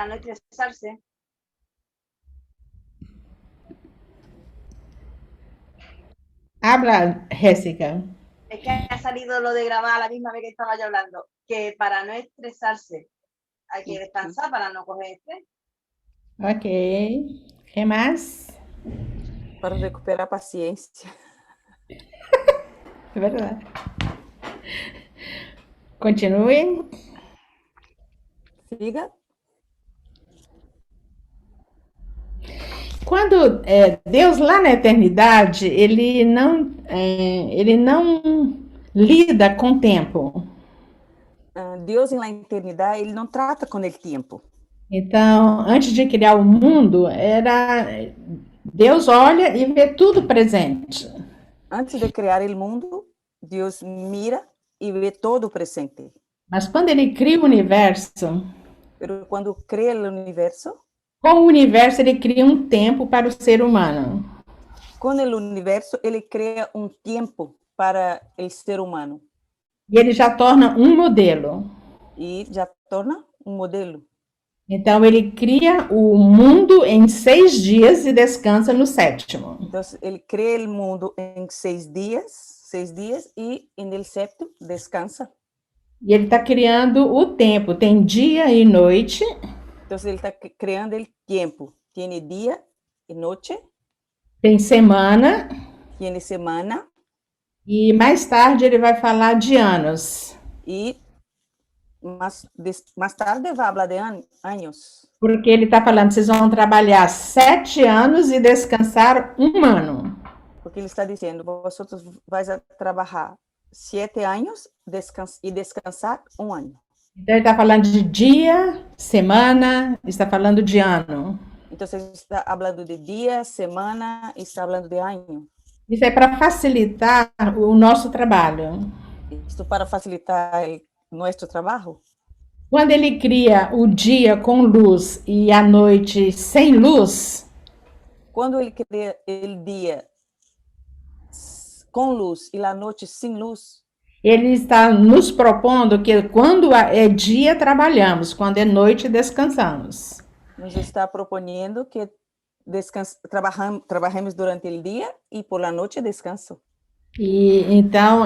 no estresarse. Habla, Jessica. Es que ha salido lo de grabar a la misma vez que estaba yo hablando, que para no estresarse hay que descansar para no coger estrés. Ok. ¿Qué más? Para recuperar a paciência. É verdade. Continue. Siga. Quando Deus lá na eternidade, ele não lida com o tempo. Deus na eternidade, ele não trata com o tempo. Então, antes de criar o mundo, Deus olha e vê tudo presente. Antes de criar o mundo, Deus mira e vê todo o presente. Mas quando ele cria o universo, Pero quando cria o universo, com o universo ele cria um tempo para o ser humano. com o universo, ele cria um tempo para o ser humano. E ele já torna um modelo. E já torna um modelo. Então, ele cria o mundo em 6 dias e descansa no 7º. Então, ele cria o mundo em 6 dias, e no 7º descansa. E ele está criando o tempo, tem dia e noite. Então, ele está criando o tempo. Tem dia e noite. Tem semana. Tem semana. E mais tarde ele vai falar de anos. E mais tarde vai falar de anos. Porque ele está falando, vocês vão trabalhar 7 anos e descansar 1 ano. Porque ele está dizendo, vosotros vais a trabalhar 7 anos e descansar 1 ano. Então ele está falando de dia, semana, está falando de ano. Então você está falando de dia, semana e está falando de ano. Isso é para facilitar o nosso trabalho. Isso para facilitar o nosso trabalho. Quando ele cria o dia com luz e a noite sem luz, quando ele cria o dia com luz e a noite sem luz, ele está nos propondo que quando é dia trabalhamos, quando é noite descansamos. Nos está propondo que trabalhemos durante o dia e por la noite descanso. E então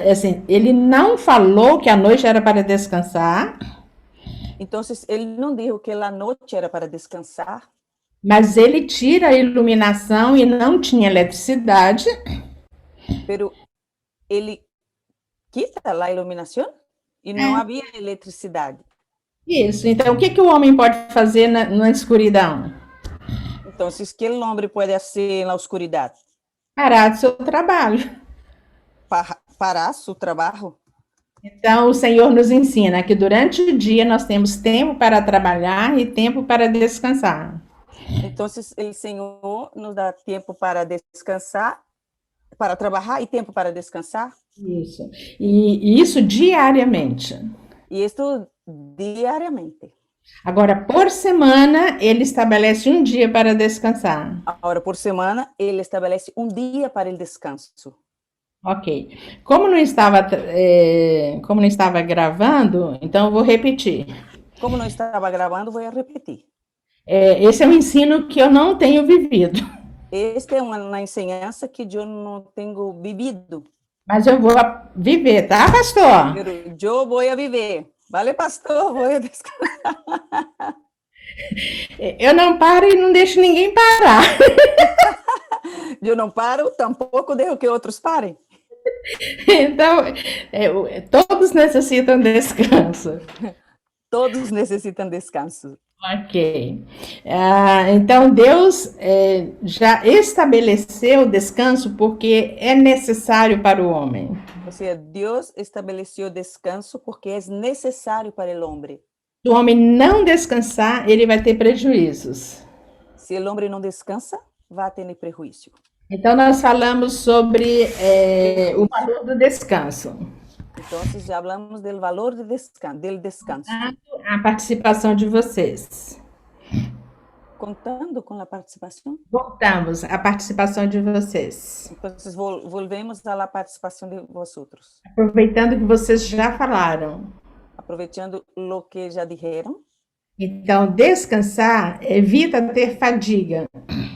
assim, ele não falou que a noite era para descansar. Então, ele não disse que a noite era para descansar. Mas ele tira a iluminação e não tinha eletricidade. Pero ele quita a iluminação e não havia eletricidade. Isso. Então, o que o homem pode fazer na escuridão? Então, o que o homem pode fazer na escuridão? Parar do seu trabalho. Parar seu trabalho. Então, o Senhor nos ensina que durante o dia nós temos tempo para trabalhar e tempo para descansar. Então, o Senhor nos dá tempo para descansar, para trabalhar e tempo para descansar. Isso. E isso diariamente. E isso diariamente. Agora, por semana, ele estabelece um dia para descansar. Agora, por semana, ele estabelece um dia para o descanso. Ok. Como não estava gravando, então eu vou repetir. Como não estava gravando, vou repetir. Esse é um ensino que eu não tenho vivido. Esta é uma ensinança que eu não tenho vivido. Mas eu vou viver, tá, pastor? Eu vou viver. Vale, pastor, vou descansar. Eu não paro e não deixo ninguém parar. Eu não paro, tampouco deixo que outros parem. Então, todos necessitam descanso. Todos necessitam descanso. Ok. Então, Deus já estabeleceu o descanso porque é necessário para o homem. Ou seja, Deus estabeleceu descanso porque é necessário para o homem. Se o homem não descansar, ele vai ter prejuízos. Se o homem não descansa, vai ter prejuízo. Então, nós falamos sobre o valor do descanso. Então, já falamos do valor do descanso. A participação de vocês. Contando com a participação? Voltamos à participação de vocês. Então, volvemos à participação de vocês. Aproveitando que vocês já falaram. Aproveitando o que já disseram. Então, descansar evita ter fadiga.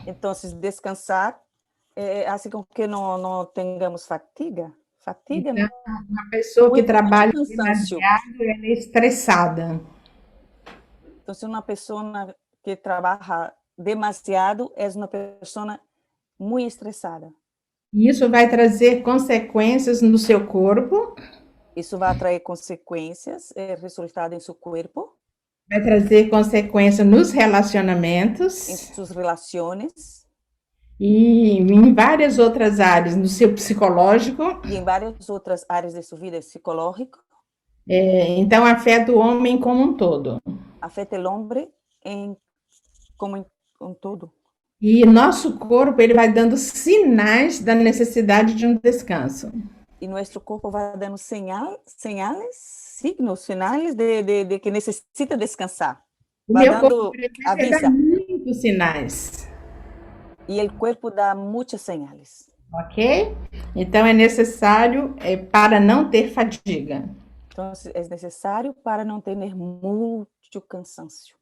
Então, descansar hace com que não tenhamos fatiga. Fatiga, Então, uma pessoa que muito trabalha cansancio. demasiado, ela é estressada. Então, se uma pessoa que trabalha demasiado é uma pessoa muito estressada. E isso vai trazer consequências no seu corpo, Isso vai trazer consequências, resultado em seu corpo, vai trazer consequências nos em relacionamentos suas relações e em várias outras áreas, no seu psicológico. e em várias outras áreas de sua vida psicológica. Então, afeta o homem como um todo. Afeta o homem como um todo. E nosso corpo, ele vai dando sinais da necessidade de um descanso. E nosso corpo vai dando signos, sinais de que necessita descansar. O Vai meu corpo dando vai dar avisa. muitos sinais, E o corpo dá muitas sinais. ok? Então, é necessário para não ter fadiga. Então, é necessário para não ter muito cansaço.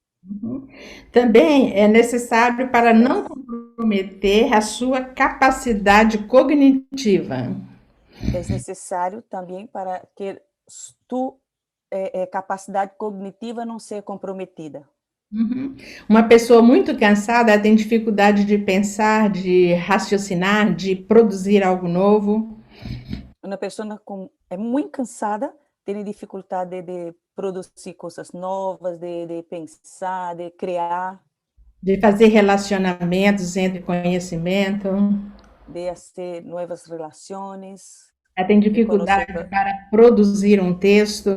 Também é necessário para não comprometer a sua capacidade cognitiva. É necessário também para que tua capacidade cognitiva não seja comprometida. Uma pessoa muito cansada tem dificuldade de pensar, de raciocinar, de produzir algo novo. Uma pessoa é muito cansada tem dificuldade de produzir coisas novas, de pensar, de criar, De fazer relacionamentos entre conhecimento. de fazer novas relações. Ela tem dificuldade para produzir um texto.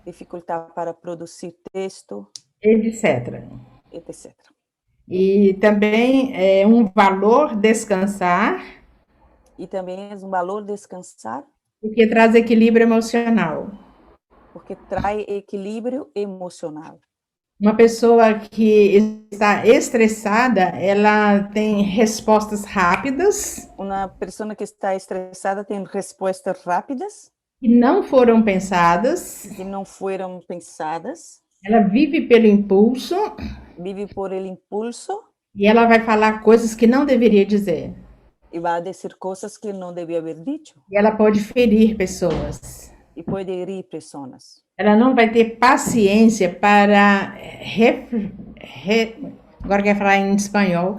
Dificuldade para produzir texto, etc. etc. E também é um valor descansar. E também é um valor descansar. Porque traz equilíbrio emocional. Porque traz equilíbrio emocional. Uma pessoa que está estressada, ela tem respostas rápidas. Uma pessoa que está estressada tem respostas rápidas. Que não foram pensadas. Que não foram pensadas. Ela vive pelo impulso. Vive por el impulso. E ela vai falar coisas que não deveria dizer. E vai dizer coisas que não devia haver dito. E ela pode ferir pessoas. E pode herir pessoas. Ela não vai ter paciência para agora quer falar em espanhol.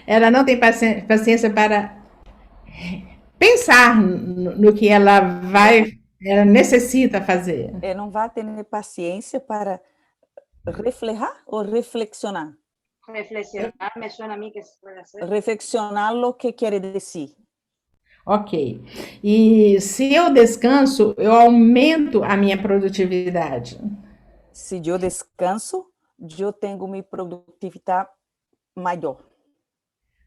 Ela não tem paciência para pensar no que ela necessita fazer. Não vai ter paciência para reflejar ou reflexionar. Reflexionar me suena a mí que se puede hacer. Reflexionar o que quer dizer. Ok. E se eu descanso, eu aumento a minha produtividade. Se eu descanso, eu tenho minha produtividade maior.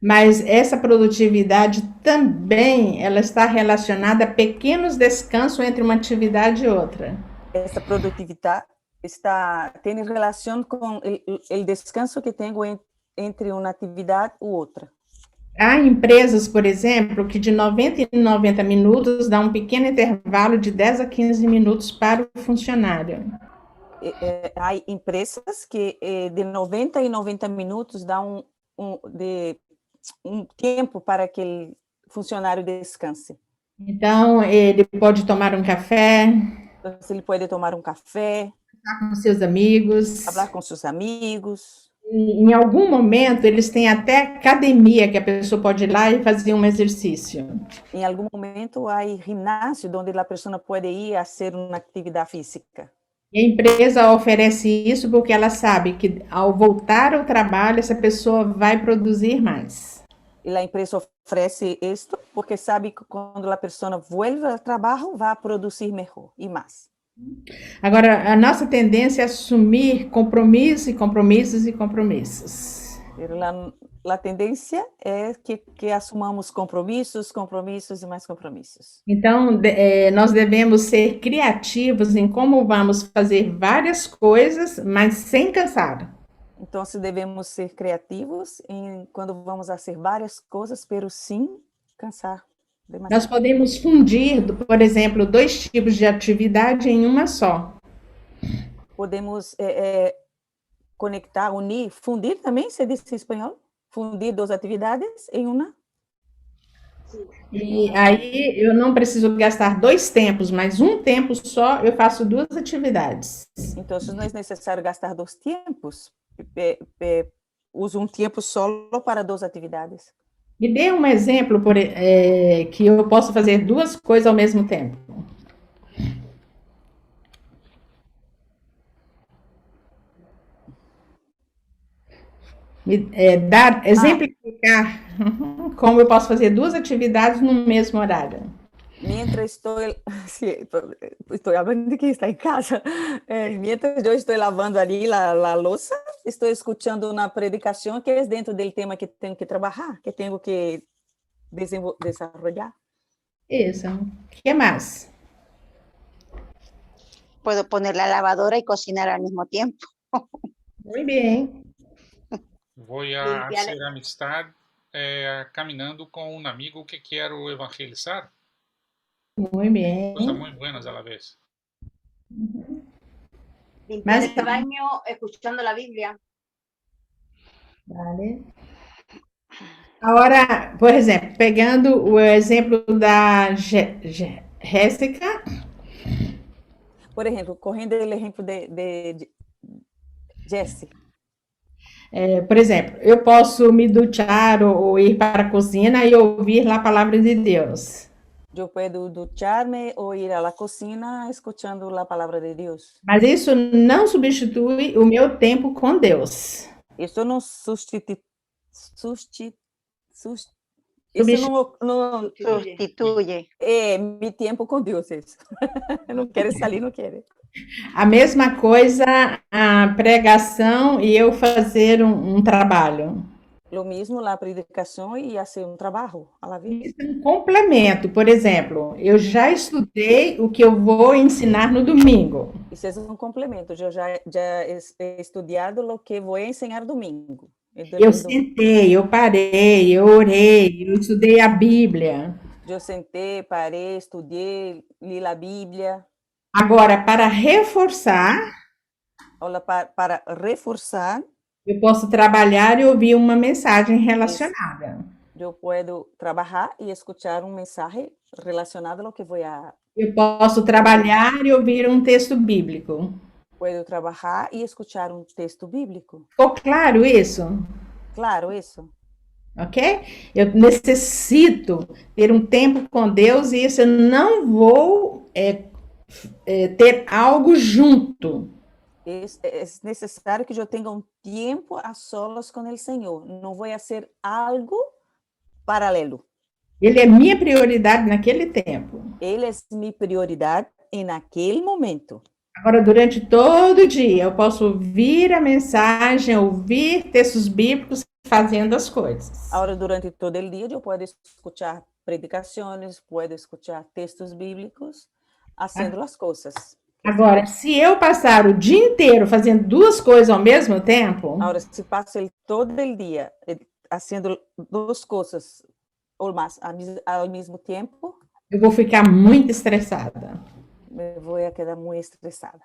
Mas essa produtividade também ela está relacionada a pequenos descansos entre uma atividade e outra. Essa produtividade tem relação com o descanso que tenho entre uma atividade e outra. Há empresas, por exemplo, que de 90 em 90 minutos dá um pequeno intervalo de 10 a 15 minutos para o funcionário. Há empresas que de 90 em 90 minutos dão um tempo para que o funcionário descanse. Então, ele pode tomar um café. Ele pode tomar um café. Falar com seus amigos. Falar com seus amigos. Em algum momento, eles têm até academia que a pessoa pode ir lá e fazer um exercício. Em algum momento, há ginásio onde a pessoa pode ir a fazer uma atividade física. E a empresa oferece isso porque ela sabe que, ao voltar ao trabalho, essa pessoa vai produzir mais. E a empresa oferece isto porque sabe que quando a pessoa volta ao trabalho, vai produzir melhor e mais. Agora, a nossa tendência é assumir compromissos e compromissos e compromissos. A tendência é que assumamos compromissos e mais compromissos. Então, nós devemos ser criativos em como vamos fazer várias coisas, mas sem cansar. Então, se devemos ser criativos quando vamos fazer várias coisas, pero sem cansar. Demasiado. Nós podemos fundir, por exemplo, 2 tipos de atividade em uma só. Podemos conectar, unir, fundir também, se diz em espanhol? Fundir duas atividades em uma? Sí. E aí eu não preciso gastar 2 tempos, mas um tempo só eu faço 2 atividades. Então, não é necessário gastar 2 tempos. Uso um tempo solo para 2 atividades. Me dê um exemplo que eu posso fazer 2 coisas ao mesmo tempo. Exemplificar como eu posso fazer 2 atividades no mesmo horário. Mientras sí, estoy hablando de que está en casa, mientras yo estoy lavando ali la loza, estoy escuchando una predicación que es dentro del tema que tengo que trabajar, que tengo que desarrollar. Isso. O que mais? Puedo poner la lavadora y cocinar al mismo tiempo. Muito bem. Voy a Limpiar- hacer amistad caminando con un amigo que quiero evangelizar. Muito bem. Cosas muy buenas a la vez. Limpiar Mas- el baño escuchando la Biblia. Vale. Agora, por exemplo, pegando o exemplo da Jéssica, Por ejemplo, corriendo el ejemplo de Jessie. por exemplo, eu posso me duchar ou ir para a cozinha e ouvir lá a palavra de Deus. Yo puedo ducharme o ir a la cocina escuchando la palabra de Dios. Mas isso não substitui o meu tempo com Deus. Isso não isso não Sustituye. é mi tempo com Deus, isso. Não quero sair, não quero. A mesma coisa a pregação e eu fazer um trabalho. Lo mismo la predicação e fazer um trabalho a la vez. Isso é um complemento. Por exemplo, eu já estudei o que eu vou ensinar no domingo. Isso é um complemento. Eu já he estudado o que vou ensinar domingo. Eu sentei, eu parei, eu orei, eu estudei a Bíblia. Eu sentei, parei, estudei, li a Bíblia. Agora, para reforçar, Para reforçar, eu posso trabalhar e ouvir uma mensagem relacionada. eu posso trabalhar e escutar mensagem relacionado ao que vou a. Eu posso trabalhar e ouvir um texto bíblico. Puedo trabalhar e escutar um texto bíblico. Ficou claro isso? Claro, isso. Ok? Eu necessito ter um tempo com Deus e isso eu não vou ter algo junto. É necessário que eu tenha um tempo a solas com o Senhor. Não vou fazer algo paralelo. Ele é minha prioridade naquele tempo. Ele é minha prioridade naquele momento. Agora, durante todo o dia, eu posso ouvir a mensagem, ouvir textos bíblicos, fazendo as coisas. Agora, durante todo o dia, eu posso escutar predicações, posso escutar textos bíblicos, fazendo as coisas. Agora, se eu passar o dia inteiro fazendo 2 coisas ao mesmo tempo, Agora, se passo todo o dia fazendo 2 coisas ou mais ao mesmo tempo, eu vou ficar muito estressada. eu vou quedar muito estressada.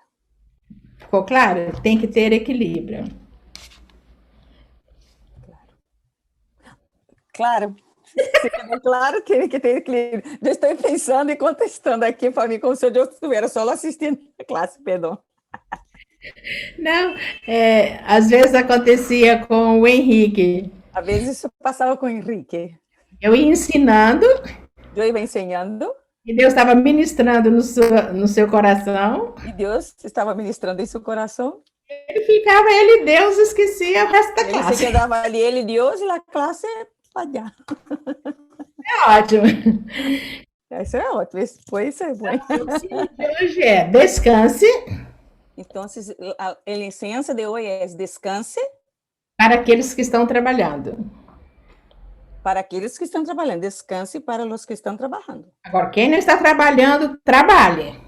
Ficou claro? Tem que ter equilíbrio. Claro. Claro que tem que ter equilíbrio. Eu estou pensando e contestando aqui para mim, como se eu estivesse só assistindo a classe, perdão. Não, às vezes acontecia com o Henrique. Às vezes isso passava com o Henrique. Eu ia ensinando Eu ia ensinando e Deus estava ministrando no seu coração. e Deus estava ministrando em seu coração. Ele ficava, ele e Deus, esquecia o resto da Ele classe. se quedava ali, ele, Deus, e a classe falhar. É ótimo. Isso é ótimo, isso é bom. O ensino de hoje é descanse Então, a licença de hoje é descanse para aqueles que estão trabalhando. para aqueles que estão trabalhando. Descanse para os que estão trabalhando. Agora, quem não está trabalhando, trabalhe.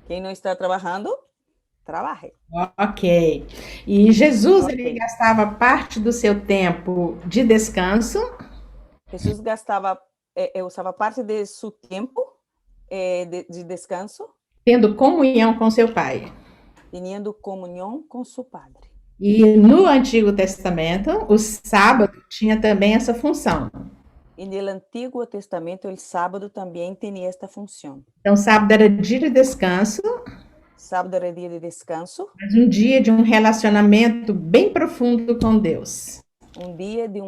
Quem não está trabalhando, trabalhe. Ok. E Jesus, Ok. ele gastava parte do seu tempo de descanso Jesus usava parte de seu tempo de descanso, tendo comunhão com seu Pai. tendo comunhão com seu Padre. E no Antigo Testamento, o sábado tinha também essa função. Y en el Antiguo Testamento, el sábado también tenía esta función. Então, sábado era dia de descanso, Sábado era dia de descanso, mas um dia de um relacionamento bem profundo com Deus. um dia de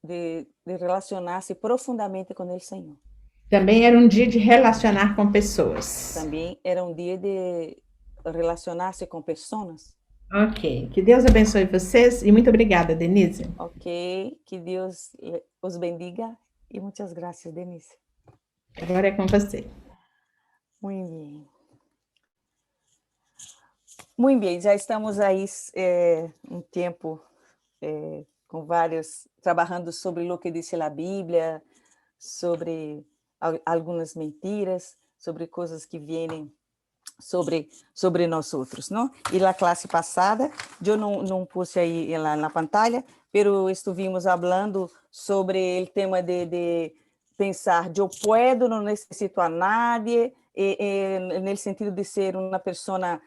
de relacionar-se profundamente com o Senhor. Também era um dia de relacionar com pessoas. Também era um dia de relacionar-se com pessoas. Ok, que Deus abençoe vocês e muito obrigada, Denise. Ok, que Deus os bendiga e muitas graças, Denise. Agora é com você. Muito bem. Muito bem, já estamos aí um tempo com vários, trabalhando sobre o que diz a Bíblia, sobre algumas mentiras, sobre coisas que vêm sobre nós outros, não? E na classe passada, eu não puse aí na pantalla, pero estuvimos falando sobre o tema de pensar, eu puedo, não necessito a nadie, no sentido de ser uma pessoa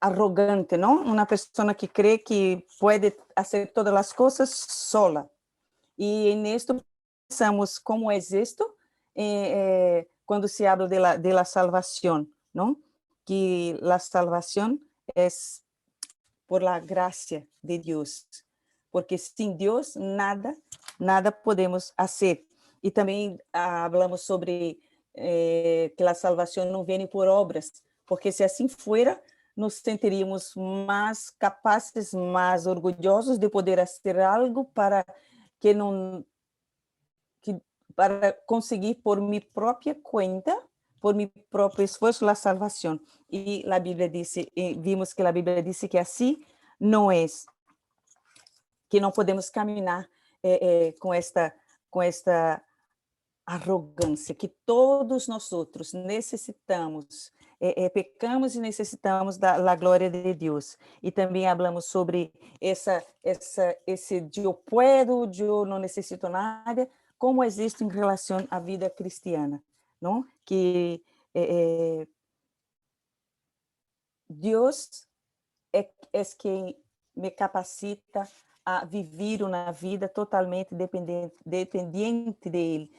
arrogante, não? Uma pessoa que crê que pode fazer todas as coisas sola. E nisto pensamos como é isto quando se habla de la salvação, não? Que la salvação é por la gracia de Deus, porque sem Deus nada podemos fazer. E também falamos sobre que a salvação não vem por obras, porque se assim fuera, nos sentiríamos mais capazes, mais orgulhosos de poder fazer algo para para conseguir por minha própria conta, por meu próprio esforço, a salvação. E a Bíblia disse, vimos que a Bíblia disse que assim não é, que não podemos caminhar com esta arrogância, que todos nós outros necessitamos, pecamos e necessitamos da glória de Deus. E também falamos sobre esse eu puedo, eu não necessito nada, como existe em relação à vida cristiana, não? Que Deus é quem me capacita a viver uma vida totalmente dependente dele.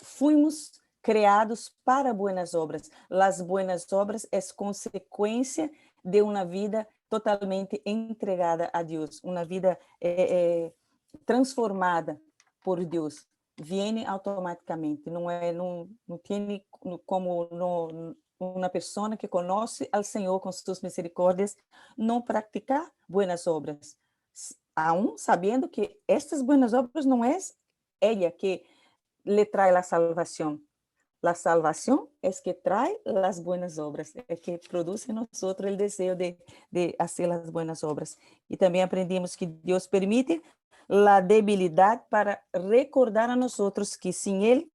Fomos criados para buenas obras. As buenas obras é consequência de uma vida totalmente entregada a Deus, uma vida transformada por Deus. Vem automaticamente, não tem como uma pessoa que conhece ao Senhor com suas misericórdias não praticar buenas obras, aún sabendo que estas buenas obras não é ela que lhe traz a salvação. A salvação é que traz as buenas obras, é que produz em nós o desejo de fazer as buenas obras. E também aprendemos que Deus permite a debilidade para recordar a nós que sem Ele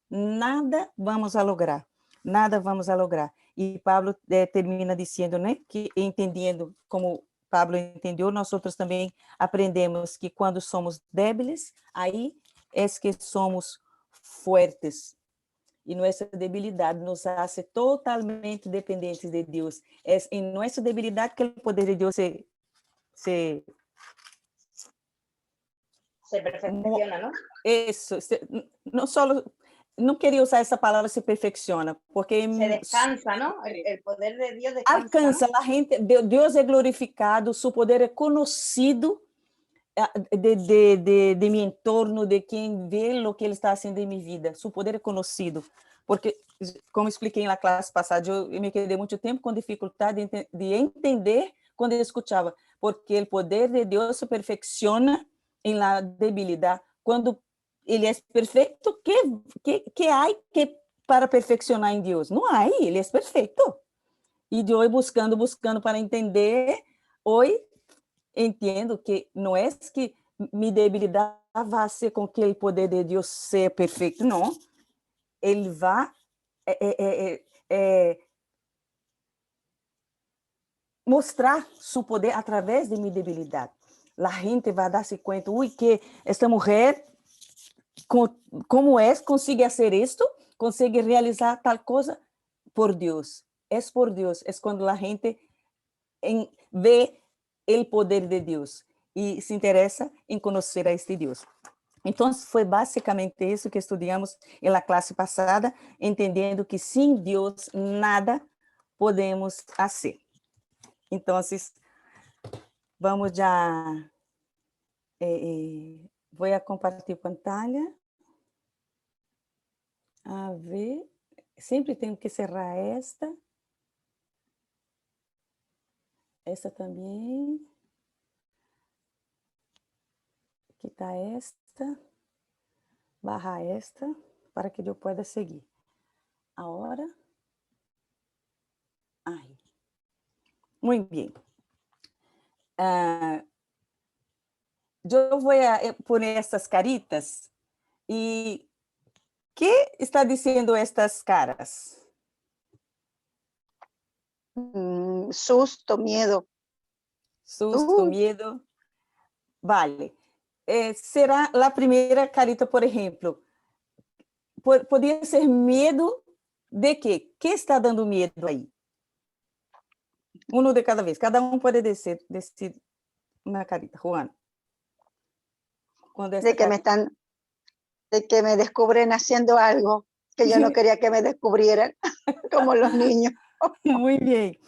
nada vamos a lograr. Nada vamos a lograr. E Pablo termina dizendo, né, que entendendo como Pablo entendeu, nós outros também aprendemos que quando somos débiles, aí é que somos fortes. E nossa debilidade nos hace totalmente dependentes de Deus. É em nossa debilidade que o poder de Deus se perfecciona, ¿no? Isso, não só, não queria usar essa palavra se perfecciona, porque se descansa, ¿no? El poder de Dios descansa, alcança, ¿no? a gente, Deus é glorificado, seu poder é conhecido de meu entorno, de quem vê o que ele está fazendo em minha vida, seu poder é conhecido, porque, como expliquei na classe passada, eu me quedei muito tempo com dificuldade de entender quando eu escutava, porque o poder de Deus se perfecciona em la debilidade. Quando ele é perfeito, que há que para perfeccionar em Deus? Não há, ele é perfeito. E de hoje buscando para entender, hoje entendo que não é que minha debilidade vai ser com que o poder de Deus seja perfeito, não. Ele vai mostrar seu poder através de minha debilidade. A gente vai dar-se conta, que esta mulher, como é, consegue fazer isto, consegue realizar tal coisa por Deus. É por Deus. É quando a gente vê o poder de Deus e se interessa em conhecer a este Deus. Então, foi basicamente isso que estudamos na classe passada, entendendo que sem Deus nada podemos fazer. Então, vamos já... vou compartilhar pantalla. A ver, sempre tenho que cerrar esta. Esta também. Aqui está esta. Barra esta, para que eu possa seguir. Agora. Aí. Muito bem. Eu vou pôr estas caritas e que está dizendo estas caras? Susto, miedo. Susto, medo. Vale. Será a primeira carita, por exemplo. Podia ser medo de quê? Que está dando medo aí? Um de cada vez. Cada um pode decidir uma carita. Juana. De que me descubren haciendo algo que yo no quería que me descubrieran, como los niños. Muito bem.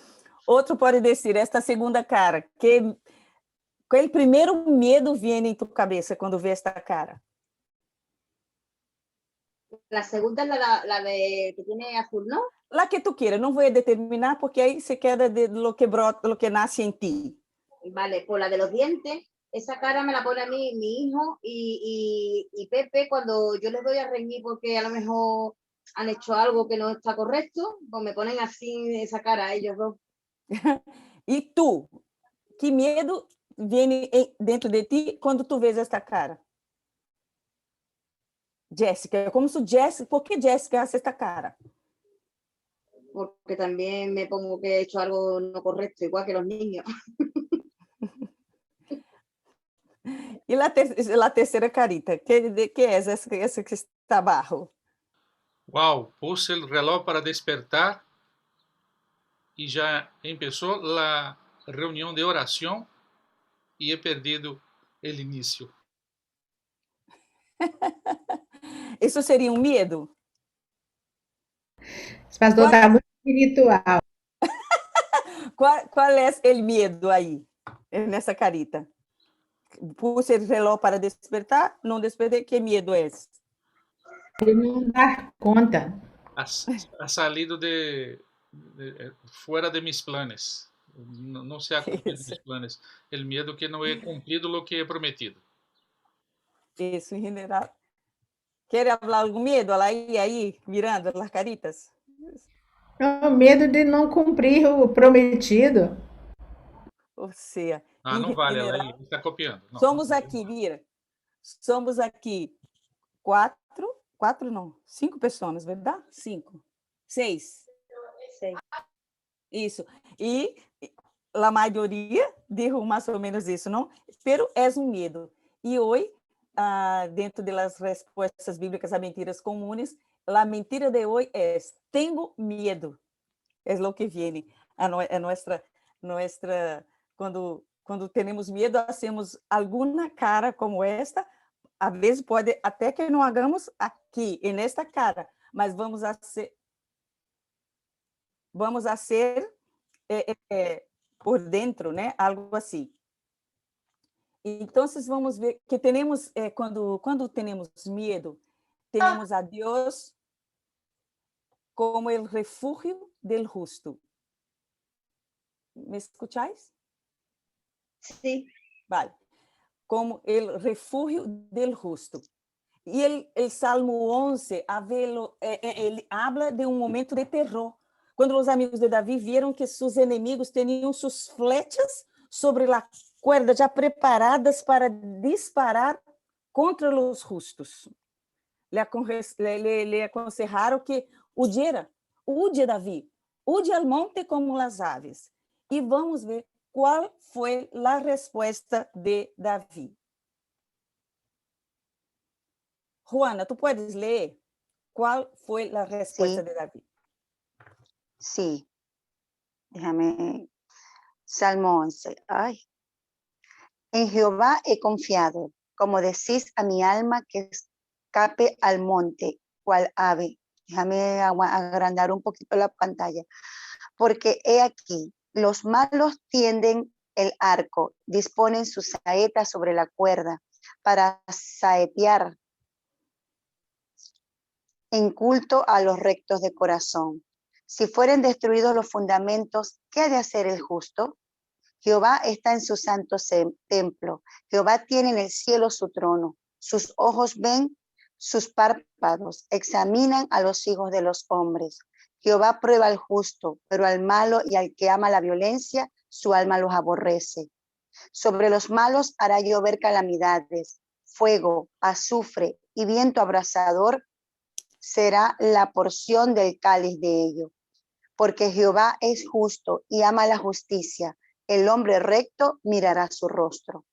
Outro pode dizer, esta segunda cara, qual primeiro medo vem em tua cabeça quando vê esta cara? La segunda es la de que tiene azul, ¿no? La que tu quieras, não vou determinar porque aí se queda de lo que brota, lo que nace em ti. Vale, pues la de los dientes, esa cara me la pone a mí mi hijo y Pepe cuando yo les doy a reñir porque a lo mejor han hecho algo que no está correcto, pues me ponen así esa cara ellos dos. E tu, que medo vem dentro de ti quando tu vês esta cara? Jéssica, como se Jéssica, por que Jéssica hace esta cara? Porque también me pongo que he hecho algo no correcto, igual que los niños. E a terceira carita, que é essa que está abaixo? Wow, puse el reloj para despertar y ya empezó la reunión de oración y he perdido el inicio. Isso seria um medo? Esse pastor está muito espiritual. Qual é o medo aí, nessa carita? Puse o reloj para despertar, não despertei, que medo é esse? Ele não dá conta. Ha salido fuera de mis planes. No se ha cumplido mis planes. El miedo que no he cumplido lo que he prometido. Isso, em general. Quer falar algum medo? Olha aí, mirando as caritas. É o medo de não cumprir o prometido. Ou seja, não vale, general, ela está copiando. Não, somos aqui, mira. Somos aqui 5 pessoas, verdade? 5. 6. Isso. E a maioria dijo mais ou menos isso, não? Pero é um medo. E hoje, dentro das respostas bíblicas a mentiras comuns, a mentira de hoje é: tenho medo. É o que vem. A nossa quando temos medo, hacemos alguma cara como esta. Às vezes pode até que não hagamos aqui, nesta cara, mas vamos a ser por dentro, né? Algo assim. Então, vamos ver que temos, quando temos medo, temos a Deus como o refúgio del justo. ¿Me escucháis? Sí. Vale. Como o refúgio del justo. E o Salmo 11, ele habla de um momento de terror. Quando os amigos de Davi viram que seus inimigos tinham suas flechas sobre a cuerda já preparadas para disparar contra os justos. Le aconselharam que huye Davi, huye al monte como as aves. E vamos ver qual foi a resposta de Davi. Juana, tu puedes ler qual foi a resposta de Davi? Sí. Déjame. Salmo 11. Ay, En Jehová he confiado, como decís a mi alma que escape al monte, cual ave. Déjame agrandar un poquito la pantalla. Porque he aquí, los malos tienden el arco, disponen sus saetas sobre la cuerda para saetear en culto a los rectos de corazón. Si fueren destruidos los fundamentos, ¿qué ha de hacer el justo? Jehová está en su santo templo. Jehová tiene en el cielo su trono. Sus ojos ven, sus párpados examinan a los hijos de los hombres. Jehová prueba al justo, pero al malo y al que ama la violencia, su alma los aborrece. Sobre los malos hará llover calamidades, fuego, azufre y viento abrasador será la porción del cáliz de ellos. Porque Jehová es justo y ama la justicia. El hombre recto mirará su rostro.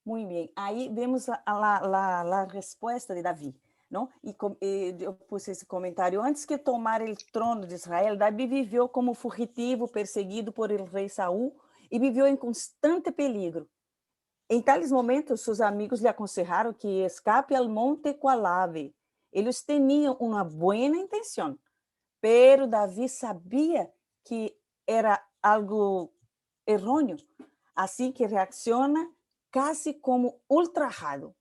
Muito bem, aí vemos a resposta de Davi, não? Eu pus esse comentário, antes que tomar o trono de Israel, Davi viveu como fugitivo, perseguido por el rei Saul, e viveu em constante perigo. Em tales momentos, seus amigos lhe aconselharam que escape al monte qual ave. Eles tinham uma boa intenção, pero Davi sabia que era algo errôneo, assim que reacciona casi como ultrajado.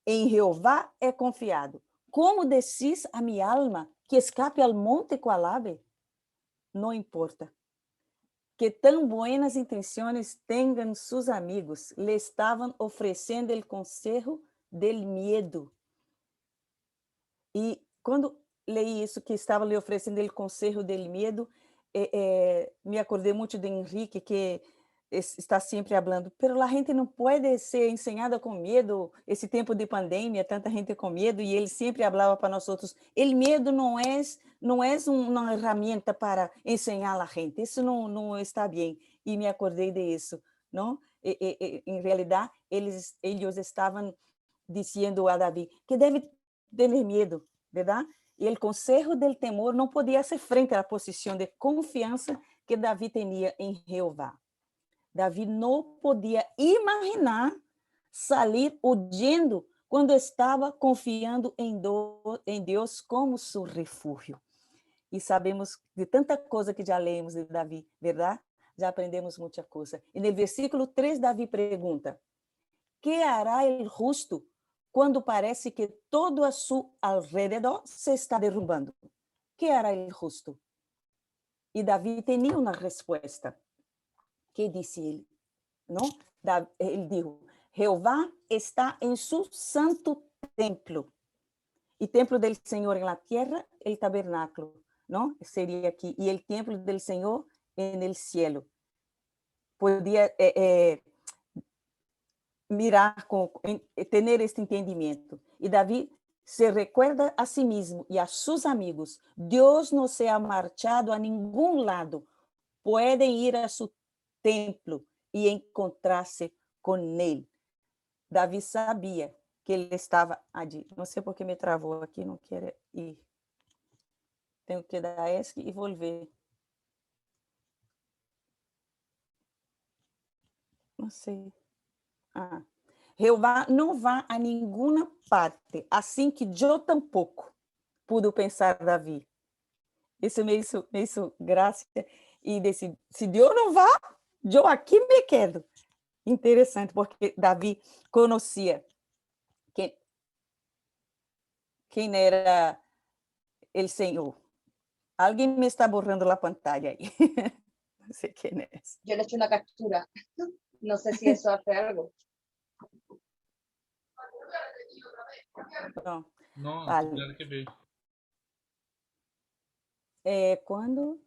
Em Jeová é confiado. Como decís a mi alma que escape al monte qual ave? Não importa. Que tão buenas intenções tenham seus amigos, lhe estavam oferecendo o conselho del miedo. E quando leí isso, que estava lhe oferecendo o conselho del miedo, me acordei muito de Henrique, que está sempre falando, pero a gente não pode ser ensinada com medo, esse tempo de pandemia, tanta gente com medo, e ele sempre falava para nós outros, o medo não é uma ferramenta para ensinar a gente, isso não está bem, e me acordei disso, não? Em realidade, eles estavam dizendo a Davi que deve ter medo, verdade? E o conselho del temor não podia ser frente à posição de confiança que Davi tinha em Jeová. Davi não podia imaginar sair huyendo quando estava confiando em Deus como seu refúgio. E sabemos de tanta coisa que já lemos de Davi, verdade? Já aprendemos muita coisa. E no versículo 3, Davi pergunta: que hará o justo quando parece que todo a seu alrededor se está derrubando? Que hará o justo? E Davi tinha uma resposta. Que disse ele? Não? Ele disse: Jeová está em seu santo templo. E templo del Senhor em la tierra, el tabernáculo, não? Seria aqui. E el templo del Senhor en el cielo. Podia mirar, ter este entendimento. E Davi se recuerda a si mesmo e a seus amigos: Deus não se ha marchado a nenhum lado. Podem ir a seu templo e encontrar-se com ele. Davi sabia que ele estava ali. Não sei por que me travou aqui, não quero ir. Tenho que dar ESC e volver. Não sei. Jeová não vai a nenhuma parte, assim que eu tampouco, pude pensar Davi. Isso me hizo graça. E disse, se Deus não vá, eu aqui me quedo. Interessante, porque Davi conhecia quem era o Senhor. Alguém me está borrando a pantalla aí. Não sei quem é. Yo le he hecho una captura. No sé si eso hace algo. Pronto. No, Vale. claro que veio. Quando...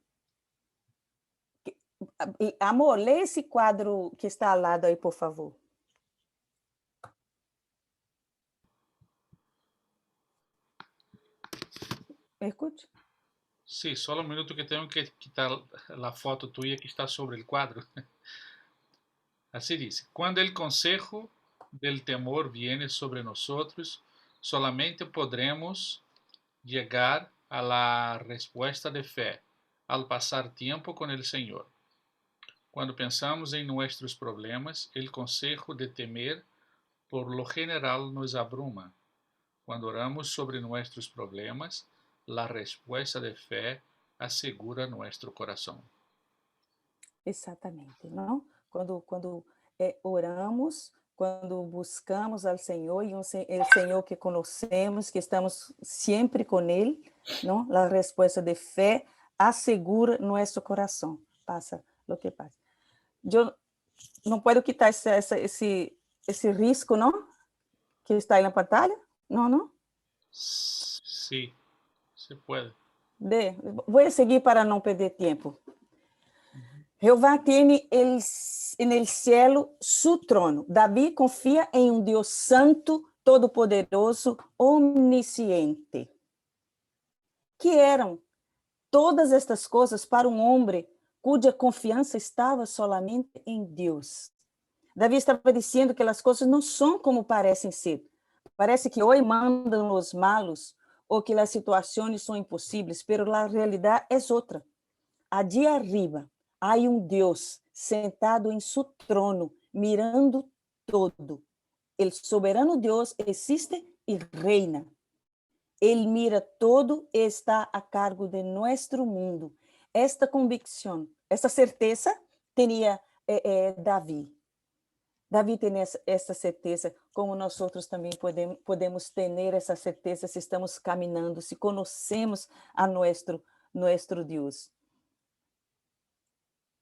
Amor, lê esse quadro que está ao lado aí, por favor. ¿Me escucha? Sí, solo un minuto que tengo que quitar la foto tuya que está sobre el cuadro. Así dice: cuando el consejo del temor viene sobre nosotros, solamente podremos llegar a la respuesta de fe al pasar tiempo con el Señor. Cuando pensamos en nuestros problemas, el consejo de temer por lo general nos abruma. Cuando oramos sobre nuestros problemas, la respuesta de fe asegura nuestro corazón. Exatamente, não? Quando oramos, quando buscamos ao Senhor, e o Senhor que conhecemos, que estamos sempre com Ele, não? A resposta de fé assegura nosso coração. Passa o que passa. Eu não posso quitar esse risco, não? Que está aí na pantalla? Não, não? Sí, se puede. Vou seguir para não perder tempo. Jeová tiene en el cielo su trono. David confía en un Dios santo, todopoderoso, omnisciente. Que eram todas estas coisas para um homem cuja confiança estava solamente em Deus? Davi estava dizendo que as coisas não são como parecem ser. Parece que hoje mandam os malos ou que as situações são impossíveis, pero a realidade é outra. Allí arriba há um Deus sentado em seu trono, mirando todo. O soberano Deus existe e reina. Ele mira todo e está a cargo de nosso mundo. Esta convicção, esta certeza, tinha Davi. Davi tem essa certeza, como nós outros também podemos ter essa certeza se estamos caminhando, se conhecemos a nosso Deus.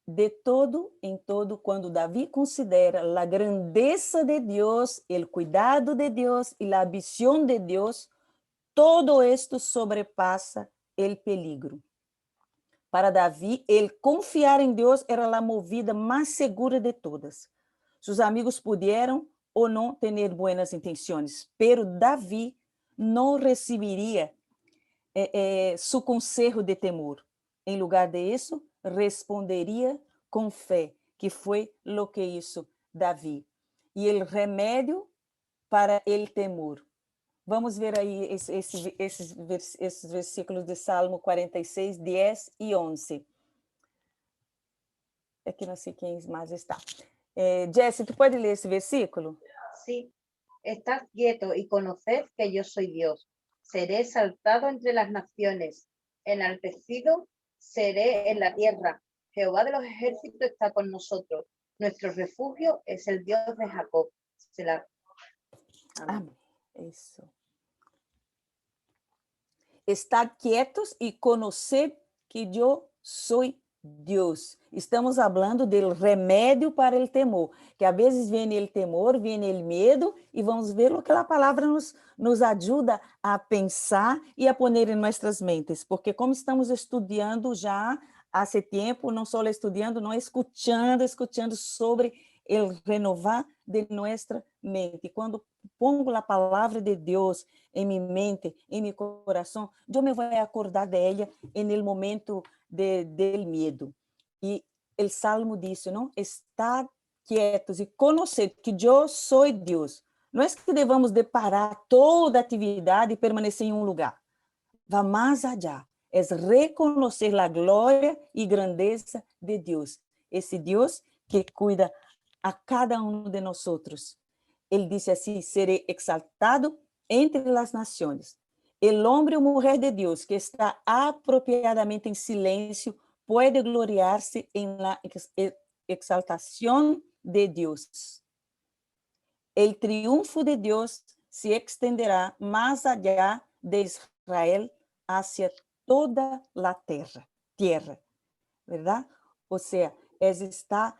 De todo em todo, quando Davi considera a grandeza de Deus, o cuidado de Deus e a visão de Deus, todo esto sobrepassa o peligro. Para Davi, el confiar em Deus era a movida mais segura de todas. Seus amigos pudieram ou não ter buenas intenções, pero Davi não receberia seu conselho de temor. Em lugar de isso, responderia com fé, que foi lo que hizo Davi. E o remédio para o temor. Vamos ver aí esses versículos de Salmo 46, 10 e 11. Aqui não sei quem mais está. Jessie, tu pode ler esse versículo? Sí. Estad quietos y conoced que yo soy Dios. Seré exaltado entre las naciones, enaltecido seré en la tierra. Jehová de los ejércitos está con nosotros. Nuestro refugio es el Dios de Jacob. Amém. Isso. Estar quietos e conhecer que eu sou Deus. Estamos falando do remédio para o temor, que às vezes vem o temor, vem o medo, e vamos ver o que a palavra nos ajuda a pensar e a pôr em nossas mentes, porque como estamos estudando já há tempo, não só estudando, não escutando sobre o renovar de nossa mente. Quando pongo a palavra de Deus em minha mente, em meu coração, eu me vou acordar dela no momento del medo. E o Salmo diz, não? Estar quietos e conhecer que eu sou Deus. Não é que devamos de parar toda atividade e permanecer em um lugar. Vá mais allá. É reconhecer a glória e grandeza de Deus. Esse Deus que cuida a cada um de nós outros. Ele disse assim: serei exaltado entre as nações. El hombre o mujer de Deus que está apropriadamente em silêncio pode gloriar-se em la exaltação de Deus. El triunfo de Deus se extenderá mais allá de Israel hacia toda a terra, verdade? Ou seja, está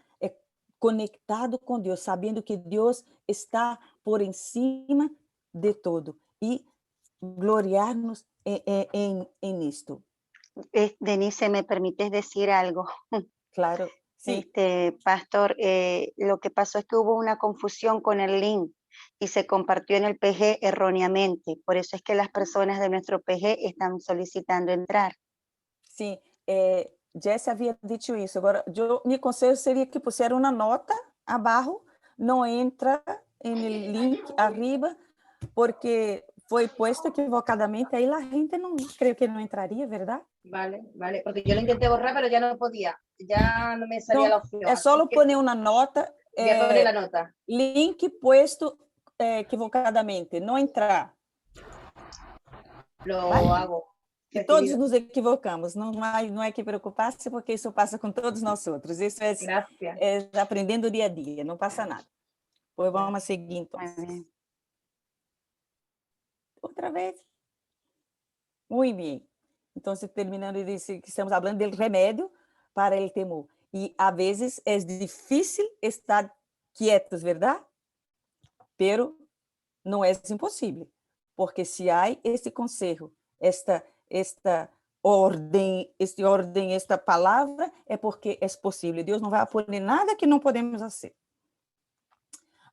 conectado com Deus, sabendo que Deus está por encima de todo e gloriarnos en esto. Denise, ¿me permites decir algo? Claro, sí. Pastor, lo que pasó es que hubo una confusión con el link y se compartió en el PG erróneamente. Por eso es que las personas de nuestro PG están solicitando entrar. Sim, Jesse havia dito isso. Agora, meu conselho seria que puser uma nota abaixo, não entra no link arriba, porque foi puesto equivocadamente, aí a gente não, creio que não entraria, ¿verdad? Vale, vale, porque yo lo intenté borrar, pero ya no podía, ya no me salía la opción. É só así que poner uma nota, voy a poner la nota. link puesto equivocadamente, não entrar. Lo Vale? hago. E todos nos equivocamos, não é que preocupar-se, porque isso passa com todos nós outros. Isso Gracias. é aprendendo dia a dia, não passa nada. Pois vamos seguir, então. Muy bien. Outra vez. Muito bem. Então, terminando, disse que estamos falando do remédio para o temor. E, às vezes, é difícil estar quietos, verdade? Pero não é impossível, porque se há este conselho, esta ordem, esta palavra, é porque é possível. Deus não vai pôr nada que não podemos fazer.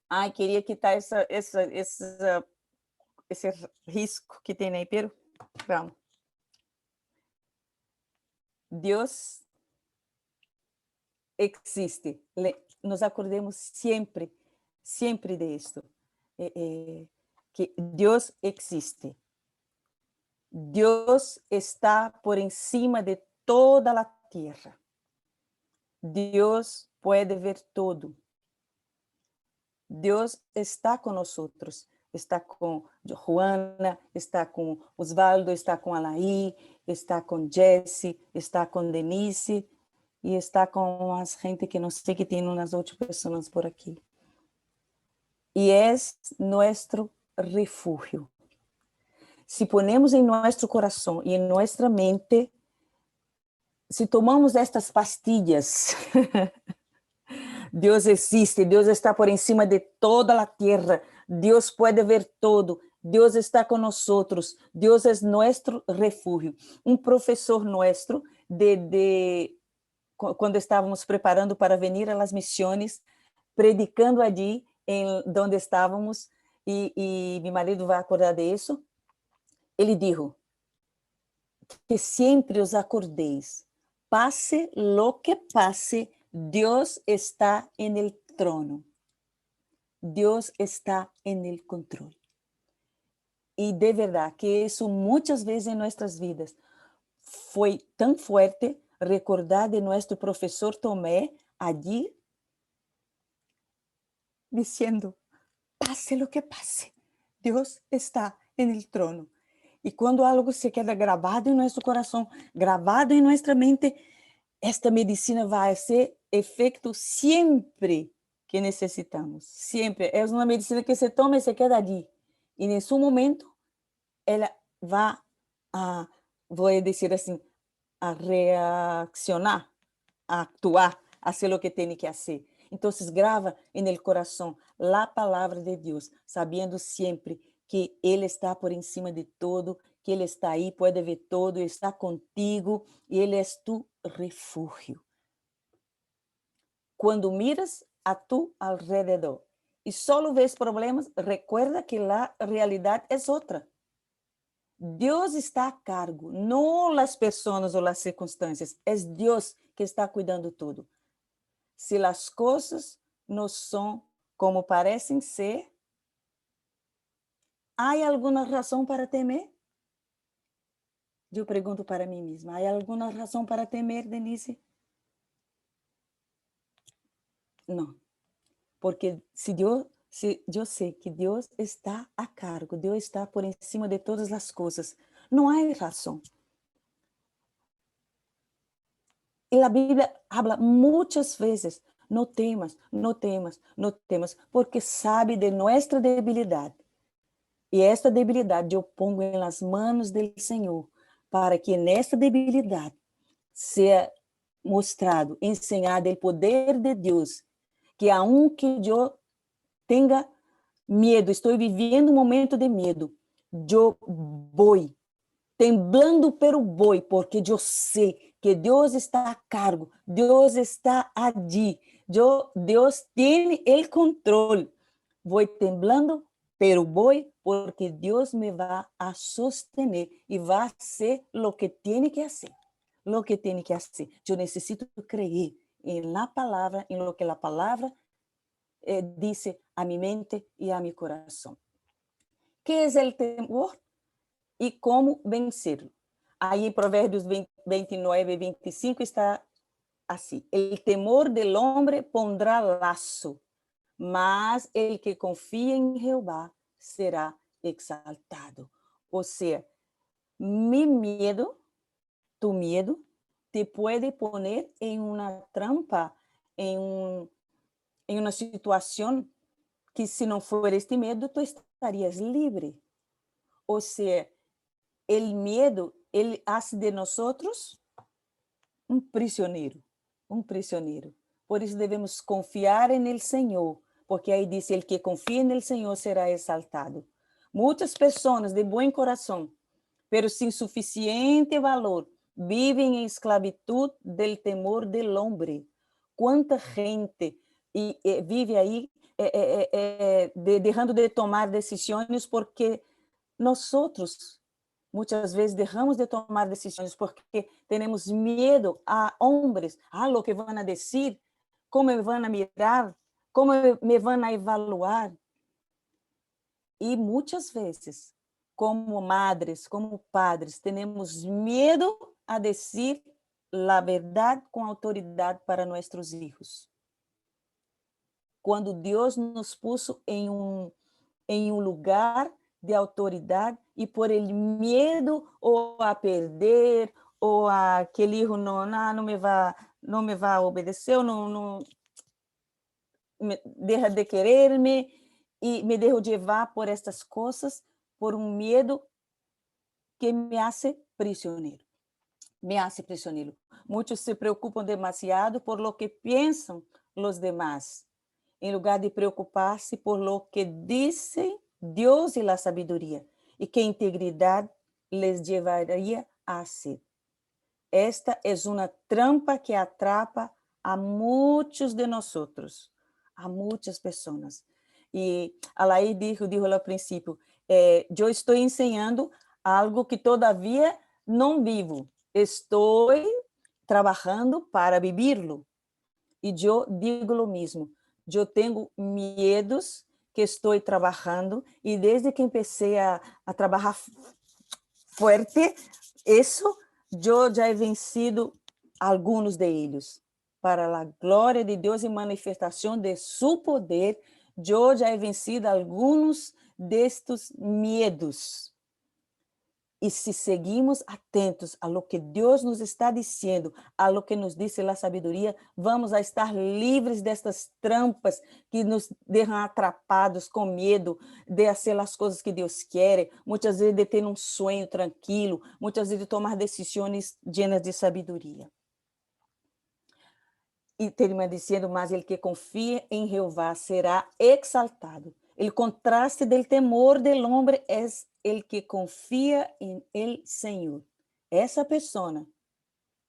Ai, queria quitar esse risco que tem aí, pero vamos. Deus existe. Nos acordemos sempre de isto. Que Deus existe. Deus está por encima de toda a terra. Deus pode ver todo. Deus está com nós, está com Juana, está com Osvaldo, está com Alaí, está com Jesse, está com Denise e está com as gente que não sei que tem umas outras pessoas por aqui. E é nosso refúgio. Se ponemos em nosso coração e em nossa mente, se tomamos estas pastilhas, Deus existe, Deus está por encima de toda a terra, Deus pode ver todo, Deus está com nós, Deus é nosso refúgio. Um professor nosso, quando estávamos preparando para vir às missões, predicando ali, onde estávamos, e meu marido vai acordar disso, ele disse que sempre os acordeis, passe lo que passe, Deus está en el trono. Deus está en el controle. E de verdade que isso muitas vezes em nossas vidas foi tão forte recordar de nosso professor Tomé allí dizendo, passe lo que passe, Deus está en el trono. E quando algo se queda gravado em nosso coração, gravado em nossa mente, esta medicina vai ser efeito sempre que necessitamos. Sempre. É uma medicina que se toma e se queda ali. E nesse momento, ela vai vou dizer assim, a reaccionar, a actuar, a fazer o que tem que fazer. Então, grava no coração a palavra de Deus, sabendo sempre que Ele está por encima de todo, que Ele está aí, pode ver todo, está contigo, e Ele é tu refúgio. Quando miras a tu alrededor e só vês problemas, recuerda que a realidade é outra. Deus está a cargo, não as pessoas ou as circunstâncias, é Deus que está cuidando tudo. Se as coisas não são como parecem ser, há alguma razão para temer? Eu pergunto para mim mesma, há alguma razão para temer, Denise? Não, porque se eu sei que Deus está a cargo, Deus está por encima de todas as coisas, não há razão. E a Bíblia habla muitas vezes, não temas, não temas, não temas, porque sabe de nossa debilidade. E esta debilidade eu pongo nas mãos do Senhor, para que nesta debilidade seja mostrado, ensinado o poder de Deus, que aunque eu tenha medo, estou vivendo um momento de medo, eu vou temblando pelo boi, porque eu sei que Deus está a cargo, Deus está ali, Deus tem o controle. Vou temblando pelo boi, porque Deus me vai a sostener e vai fazer o que tem que fazer. Lo que tem que fazer. Eu necessito crer na palavra, em lo que a palavra diz a minha mente e a meu coração. ¿Qué es el temor y cómo vencerlo? Ahí en Proverbios 29 y 25 está así: el temor del hombre pondrá lazo, mas el que confía en Jehová será exaltado. O sea, mi miedo, tu miedo, te puede poner en una trampa, en una situación que, si no fuera este miedo, tú estarías libre. O sea, el miedo, él hace de nosotros um prisioneiro, um prisioneiro. Por isso devemos confiar en el Senhor, porque aí diz: el que confia en el Senhor será exaltado. Muitas pessoas de bom coração, pero sin suficiente valor, vivem em esclavitud del temor del hombre. Quanta gente vive aí deixando de tomar decisões porque nós muitas vezes dejamos de tomar decisões porque temos medo a homens, a lo que vão a dizer, como me vão a mirar, como me vão a evaluar. E muitas vezes, como madres, como padres, temos medo a dizer a verdade com autoridade para nossos filhos. Quando Deus nos puso em um lugar de autoridade, e por ele medo ou a perder, ou a aquele hijo não me vai obedecer, ou não deixa de querer-me, e me deixo levar por estas coisas, por um medo que me hace prisioneiro. Muitos se preocupam demasiado por lo que pensam os demás, em lugar de preocupar-se por lo que dizem Deus e a sabedoria, e que integridade les llevaria a ser. Esta é uma trampa que atrapa a muitos de nós, a muitas pessoas. E Alaí dijo ao princípio: eu estou ensinando algo que todavia não vivo, estou trabalhando para vivirlo. E eu digo o mesmo: eu tenho medos que estou trabalhando, e desde que comecei a trabalhar forte, isso eu já he vencido alguns de eles. Para a glória de Deus e manifestação de seu poder, eu já he vencido alguns destes medos. E se seguimos atentos a lo que Deus nos está dizendo, a lo que nos diz a sabedoria, vamos a estar livres destas trampas que nos deixam atrapados com medo de fazer as coisas que Deus quer, muitas vezes de ter um sonho tranquilo, muitas vezes de tomar decisões llenas de sabedoria. E termina dizendo: mas el que confia em Jeová será exaltado. O contraste del temor del hombre é el que confia em el Senhor. Essa pessoa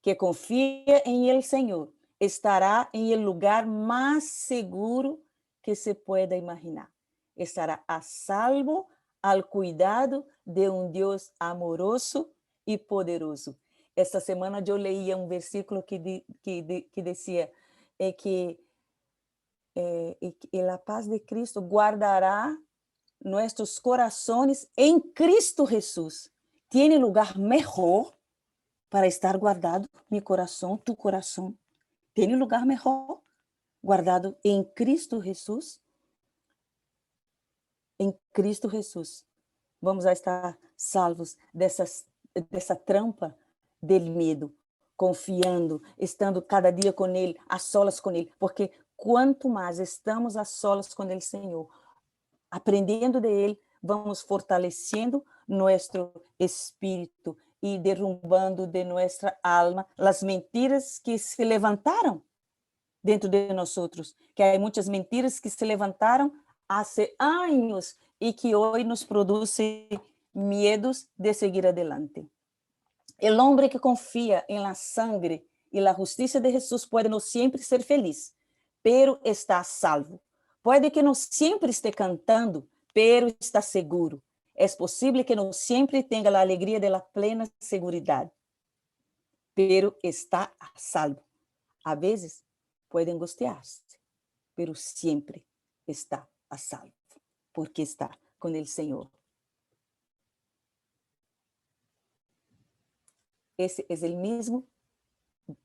que confia em el Senhor estará em el lugar mais seguro que se pueda imaginar. Estará a salvo al cuidado de um Deus amoroso e poderoso. Esta semana eu leía um versículo que dizia que a paz de Cristo guardará nuestros corazones en Cristo Jesús. ¿Tiene lugar mejor para estar guardado mi corazón, tu corazón? ¿Tiene lugar mejor guardado en Cristo Jesús? En Cristo Jesús vamos a estar salvos dessa trampa del medo, confiando, estando cada dia com Ele, a solas com Ele, porque quanto mais estamos a solas com o Senhor, aprendendo de Ele, vamos fortalecendo nosso espírito e derrumbando de nossa alma as mentiras que se levantaram dentro de nós, que há muitas mentiras que se levantaram há anos e que hoje nos produzem medos de seguir adelante. O homem que confia em la sangre e la justiça de Jesus pode não sempre ser feliz, pero está a salvo. Pode que não sempre esteja cantando, pero está seguro. É possível que não sempre tenha a alegria de la plena seguridade, pero está a salvo. A vezes pode angustiar-se, pero sempre está a salvo, porque está com o Senhor. esse é o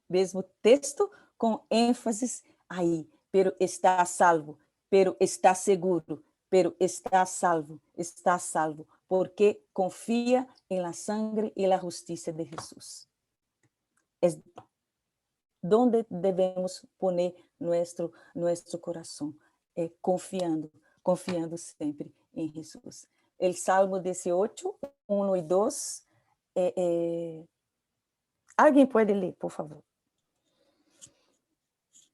mesmo texto com ênfase aí, pero está a salvo, pero está seguro, pero está a salvo, porque confia em la sangre e la justiça de Jesus. É donde devemos poner nuestro coração, confiando sempre em Jesus. El Salmo 18, 1 e 2. Alguém pode ler, por favor?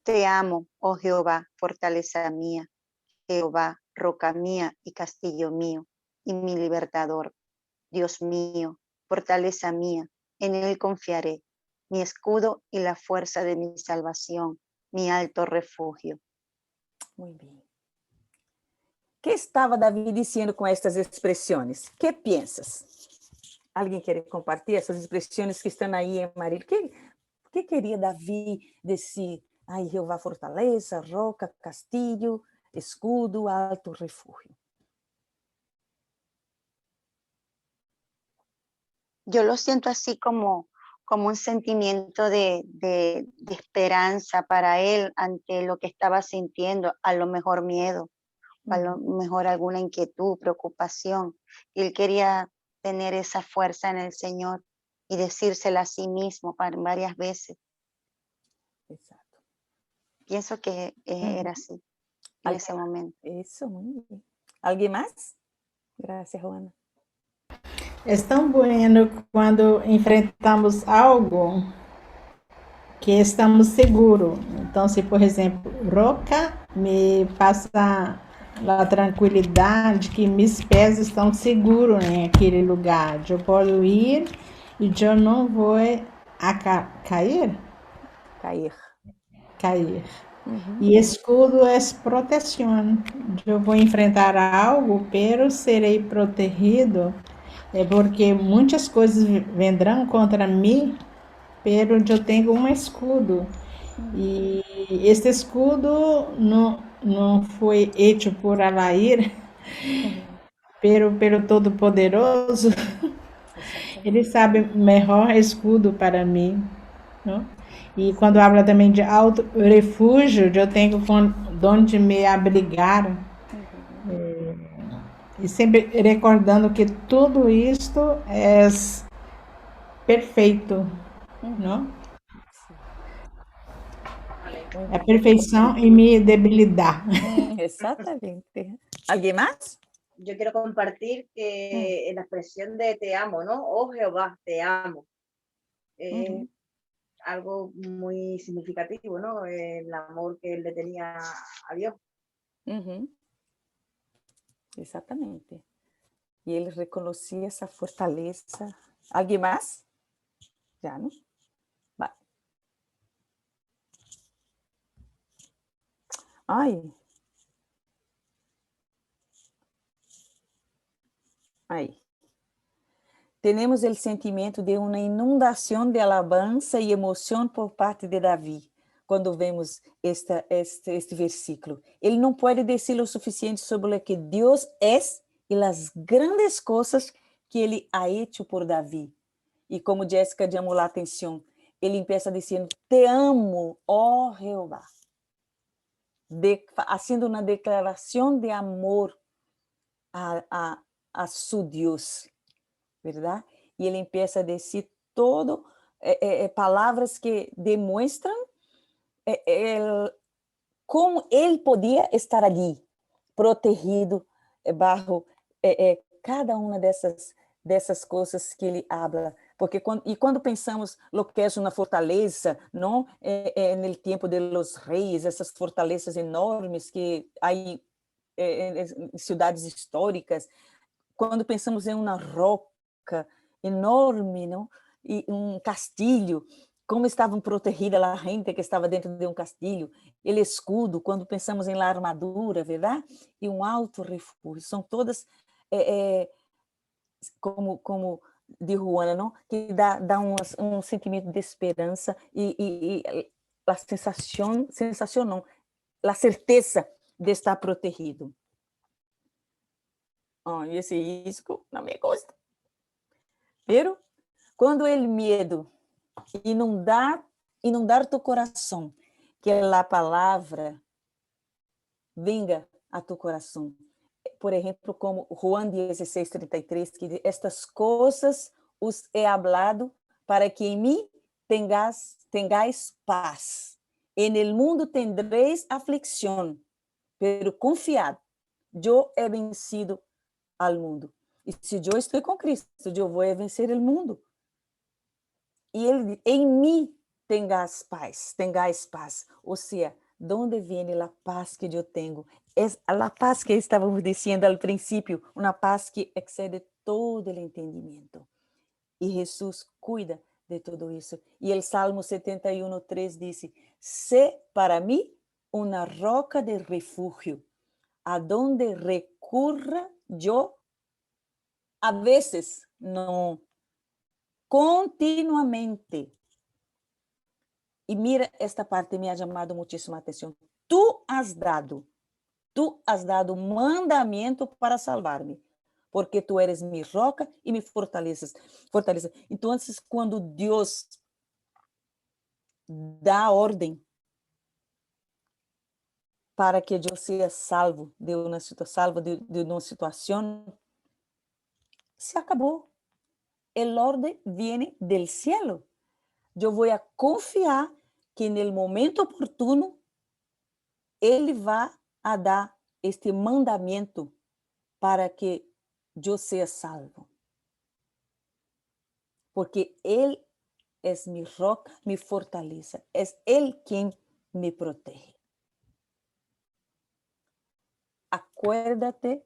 Te amo, oh Jehová, fortaleza mía, Jehová, roca mía y castillo mío, y mi libertador. Dios mío, fortaleza mía, en él confiaré, mi escudo y la fuerza de mi salvación, mi alto refugio. Muito bem. O que estava Davi dizendo com estas expressões? Que pensas? Alguém quer compartilhar essas expressões que estão aí em Maria? O que queria Davi dizer? Ai, Jeová, fortaleza, roca, castillo, escudo, alto refúgio. Yo lo siento así como un sentimiento de esperanza para él ante lo que estaba sintiendo, a lo mejor miedo, a lo mejor alguna inquietud, preocupación. Y él quería tener esa fuerza en el Señor y decírsela a sí mismo varias veces. Exacto. Pienso que era así en ese momento. Isso, muito bem. Alguém mais? Graças, Juana. É tão bueno quando enfrentamos algo que estamos seguros. Então, se, por exemplo, roca me passa a tranquilidade que meus pés estão seguros naquele lugar. Eu posso ir e eu não vou cair. E escudo é proteção. Eu vou enfrentar algo, pero serei protegido. É porque muitas coisas vendrão contra mim, pero eu tenho um escudo. E este escudo não foi hecho por Alair, pero Todo-Poderoso. Ele sabe o melhor escudo para mim, não? E quando habla também de alto refúgio, eu tenho onde me abrigar. E sempre recordando que tudo isto é perfeito, não? É a perfeição em minha debilidade. Exatamente. Alguém mais? Yo quiero compartir que en la expresión de te amo, ¿no? Oh Jehová, te amo. Algo muy significativo, ¿no? El amor que él le tenía a Dios. Exatamente. E ele reconhecia essa fortaleza. Alguém mais? Já, não? Vai. Aí. Temos o sentimento de uma inundação de alabança e emoção por parte de Davi, quando vemos este versículo. Ele não pode dizer o suficiente sobre o que Deus é e as grandes coisas que ele ha hecho por Davi. E como Jéssica chamou a atenção, ele começa dizendo, te amo, ó Jeová. Haciendo uma declaração de amor a su Deus, verdade? E ele começa a dizer todo palavras que demonstram como ele podia estar ali, protegido bajo cada uma dessas coisas que ele habla. Porque quando pensamos lo que é uma fortaleza, não no tempo de los reis, essas fortalezas enormes que há em cidades históricas, quando pensamos em uma roca enorme, não? E um castilho, como estavam protegidas a gente que estava dentro de um castilho, o escudo, quando pensamos em la armadura, verdade? E um alto refúgio, são todas como de Juana, não? Que dá um sentimento de esperança e a sensação não, a certeza de estar protegido. E esse risco não me gosta. Pero Quando o medo inundar tu coração, que a palavra venga a tu coração. Por exemplo, como Juan 16:33, que diz, estas coisas os he hablado para que em mim tengáis paz. En el mundo tendréis aflicción, pero confiad, yo he vencido al mundo. E se eu estou com Cristo, eu vou vencer o mundo. E ele, em mim tengáis paz. Ou seja, ¿dónde viene la paz que eu tenho? É a paz que estávamos dizendo ao princípio, uma paz que excede todo o entendimento. E Jesus cuida de tudo isso. E o Salmo 71:3 diz: sé para mim uma roca de refúgio, a donde recurra eu, a vezes, não, continuamente. E mira, esta parte me ha chamado muitíssima atenção. Tu has dado mandamento para salvar-me, porque tu eres mi roca e me fortaleces. Então, quando Deus dá ordem para que eu seja salvo de uma situação, se acabou. El orden viene del cielo. Eu vou confiar que no momento oportuno Ele vai a dar este mandamento para que eu seja salvo. Porque Ele é minha roca, me fortaleza. É Ele quem me protege. Acuérdate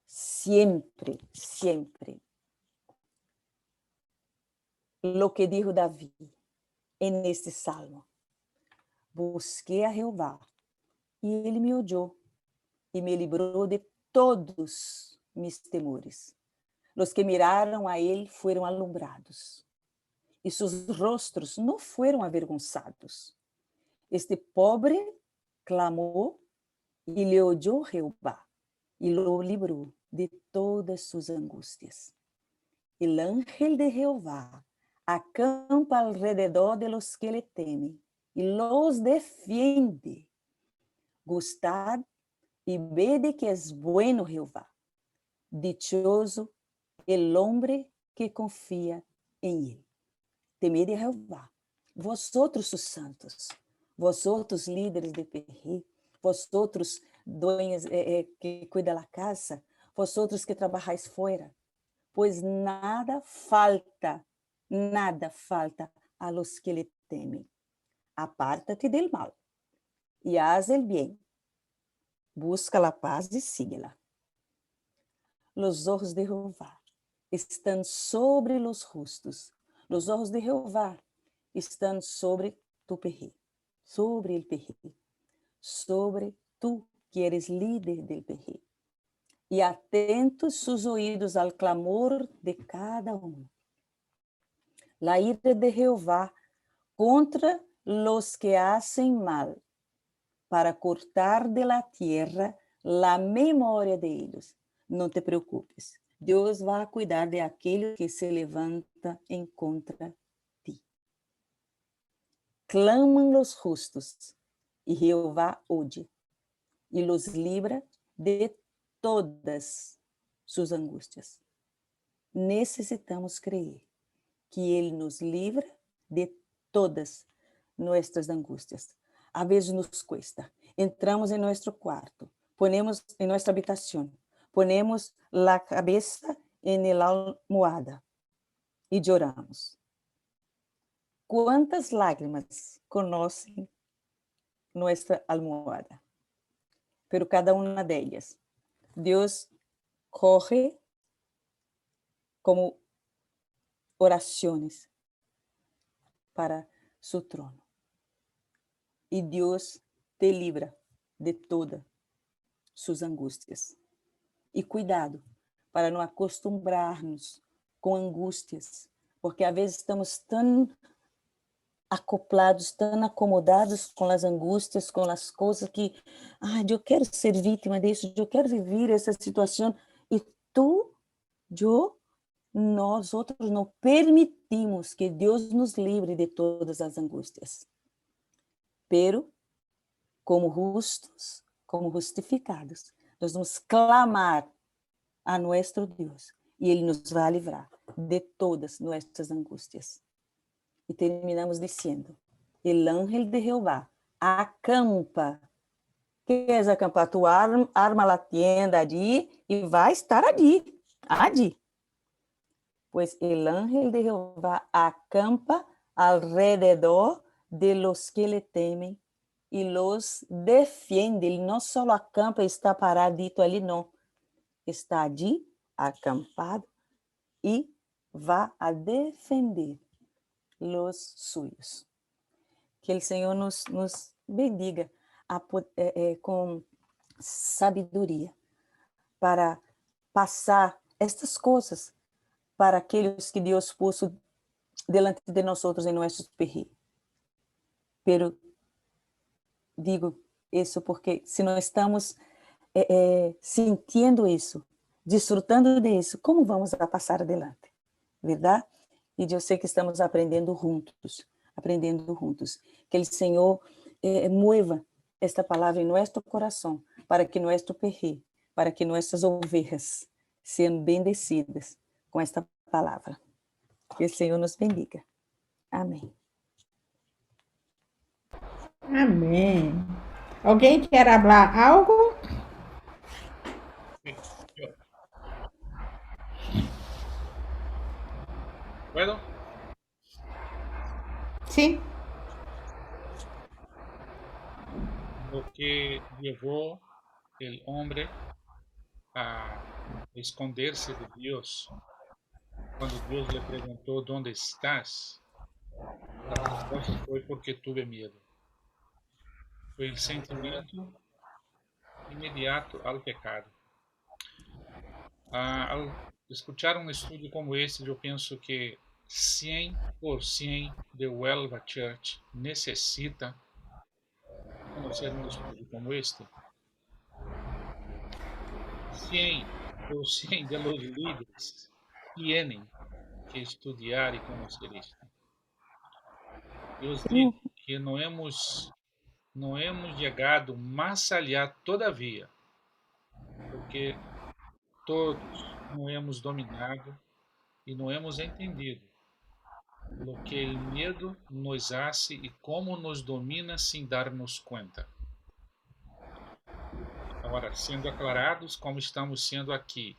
sempre, sempre. Lo que dijo Davi en este salmo. Busquei a Jeová e ele me odiou e me livrou de todos mis temores. Los que miraram a ele foram alumbrados e seus rostros não foram avergonçados. Este pobre clamou e lhe odiou Jeová e lo livrou de todas suas angústias. El ángel de Jeová acampa alrededor de los que le temen y los defiende. Gustad y ved que es bueno Jehová. Dichoso el hombre que confía en él. Temed a Jehová, vosotros sus santos, vosotros líderes de PRI, vosotros dueños que cuida la casa, vosotros que trabajáis fuera, pues nada falta a los que le temen. Apártate del mal y haz el bien. Busca la paz y síguela. Los ojos de Jehová están sobre los justos. Los ojos de Jehová están sobre tu PRI, sobre el PRI, sobre tú que eres líder del PRI. E atentos sus oídos al clamor de cada uno. La ira de Jehová contra los que hacen mal, para cortar de la tierra la memoria de ellos. Não te preocupes, Deus vai cuidar de aquele que se levanta em contra ti. Clamam los justos, e Jehová oye, e los libra de todas suas angústias. Necessitamos crer que Ele nos livra de todas nossas angústias. A vezes nos cuesta. Entramos em nosso quarto, ponemos em nossa habitação, ponemos a cabeça em la almohada e choramos. Quantas lágrimas conhecem nossa almohada? Pero cada uma delas, Deus corre como orações para seu trono. E Deus te livra de todas suas angústias. E cuidado para não acostumbrarmos com angústias, porque às vezes estamos tão acoplados, tão acomodados com as angústias, com as coisas que, eu quero ser vítima disso, eu quero viver essa situação. E eu nós outros não permitimos que Deus nos livre de todas as angústias. Pero, como justos, como justificados, nós vamos clamar a nosso Deus e Ele nos vai livrar de todas nossas angústias. E terminamos dizendo: el ángel de Jehová acampa. Que é acampar? Tu arma a tienda allí e vai estar allí. Allí. Pues el ángel de Jehová acampa alrededor de los que le temen e los defiende. Ele não só acampa e está paradito ali, não. Está allí, acampado, e vai a defender los suyos. Que o Senhor nos bendiga com sabedoria para passar estas coisas para aqueles que Deus puso delante de nós em nossos perris. Pero digo isso porque se nós estamos sentindo isso, desfrutando disso, como vamos a passar adelante? Verdade? E eu sei que estamos aprendendo juntos. Que o Senhor mueva esta palavra em nosso coração, para que nosso perri, para que nossas ovelhas sejam bendecidas com esta palavra. Que o Senhor nos bendiga. Amém. Amém. Alguém quer falar algo? ¿Puedo? Sim. Lo que llevó el hombre a esconderse de Dios cuando Dios le preguntó ¿dónde estás? La respuesta fue porque tuve miedo. Fue el sentimiento inmediato al pecado. Al escuchar un estudio como este, yo pienso que 100% de Huelva Church necesita conocer un estudio como este. 100% de los líderes tienen que estudiar y conocer esto. Eu digo que não hemos chegado mais allá todavia, porque todos não hemos dominado e não hemos entendido lo que o medo nos hace e como nos domina sem darmos conta. Agora, sendo aclarados como estamos sendo aqui,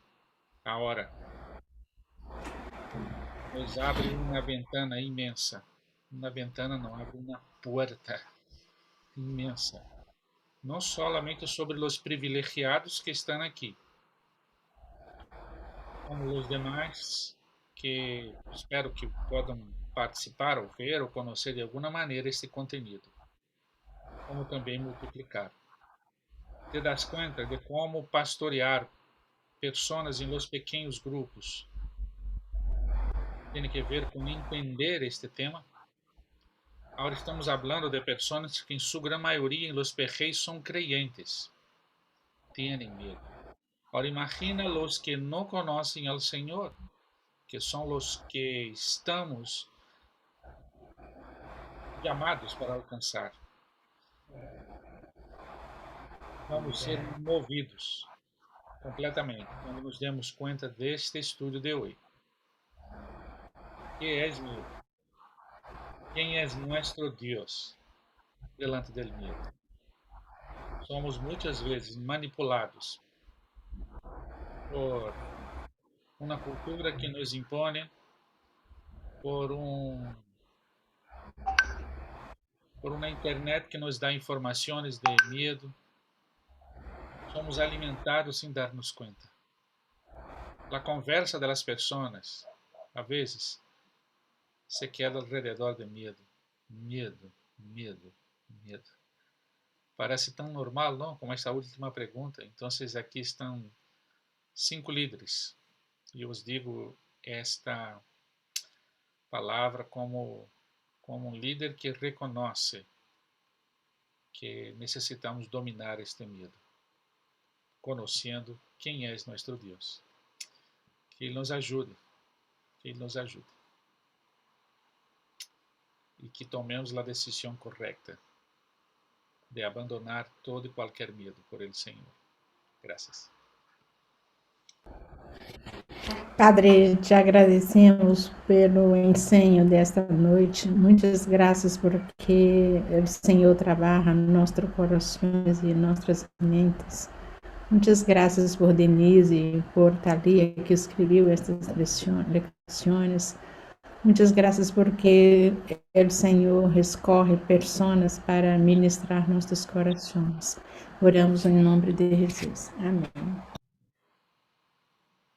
agora nos abre uma ventana imensa. Uma ventana não, abre uma porta imensa. Não solamente sobre os privilegiados que estão aqui, como os demais que espero que possam participar ou ver ou conhecer de alguma maneira este conteúdo, como também multiplicar. Te das conta de como pastorear pessoas em los pequenos grupos tem que ver com entender este tema? Agora estamos falando de pessoas que, em sua grande maioria, em los perreis, são creyentes. Têm medo. Agora imagina os que não conhecem ao Senhor, que são os que estamos chamados para alcançar. Vamos ser movidos completamente quando nos demos conta deste estudo de hoje. Que é medo? Quem é nosso Deus delante do medo? Somos muitas vezes manipulados por uma cultura que nos impõe, por uma internet que nos dá informações de medo. Somos alimentados sem darmos conta. A conversa das pessoas, a vezes, se queda alrededor de medo. Medo, medo, medo. Parece tão normal, não? Como esta última pergunta. Então, aqui estão 5 líderes. E eu os digo esta palavra como um líder que reconhece que necessitamos dominar este medo, conhecendo quem é nosso Deus. Que Ele nos ajude Que Ele nos ajude. E que tomemos a decisão correta de abandonar todo e qualquer medo por el Senhor. Graças. Padre, te agradecemos pelo ensino desta noite. Muitas graças porque o Senhor trabalha em nossos corações e nossas mentes. Muitas graças por Denise e por Thalia que escreveu estas lecções. Muitas graças porque o Senhor escolhe pessoas para ministrar nossos corações. Oramos em nome de Jesus. Amém.